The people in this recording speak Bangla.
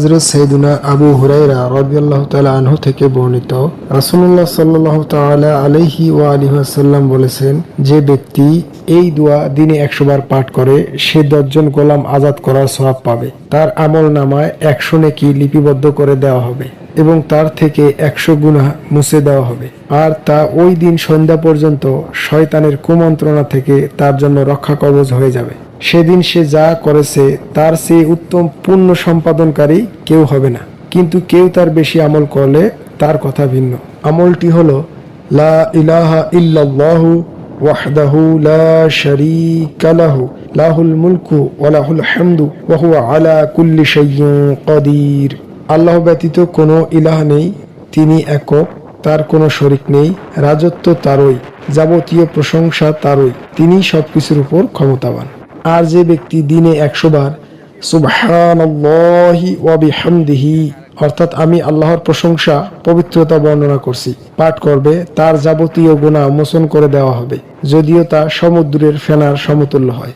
হযরত সাইয়েদুনা আবু হুরায়রা রাদিয়াল্লাহু তাআলা আনহু থেকে বর্ণিত, রাসূলুল্লাহ সাল্লাল্লাহু তাআলা আলাইহি ওয়া আলিহি ওয়াসাল্লাম বলেছেন, যে ব্যক্তি এই দোয়া দিনে 100 বার পাঠ করে সে 10 জন গোলাম আজাদ করার সওয়াব পাবে। তার আমলনামায় 100 নেকি লিপিবদ্ধ করে দেওয়া হবে এবং তার থেকে 100 গুনাহ মুছে দেওয়া হবে। আর তা ওই দিন সন্ধ্যা পর্যন্ত শয়তানের কুমন্ত্রণা থেকে তার জন্য রক্ষা কবচ হয়ে যাবে। সেদিন সে যা করেছে তার চেয়ে উত্তম পুণ্য সম্পাদনকারী কেউ হবে না, কিন্তু কেউ তার বেশি আমল করলে তার কথা ভিন্ন। আমলটি হলো লা ইলাহা ইল্লাল্লাহু ওয়াহদাহু লা শারীকা লাহু লাহুল মুলকু ওয়া লাহুল হামদু ওয়া হুয়া আলা কুল্লি শাইইন কাদির। আল্লাহ ব্যতীত কোনো ইলাহ নেই, তিনি একক, তার কোনো শরিক নেই, রাজত্ব তারই, যাবতীয় প্রশংসা তারই, তিনি সবকিছুর উপর ক্ষমতাবান। আর যে ব্যক্তি দিনে 100 বার সুবহানাল্লাহি ওয়া বিহামদিহি অর্থাৎ আমি আল্লাহর প্রশংসা পবিত্রতা বর্ণনা করছি পাঠ করবে, তার যাবতীয় গুনাহ মোচন করে দেওয়া হবে, যদিও তা সমুদ্রের ফেনার সমতুল্য হয়।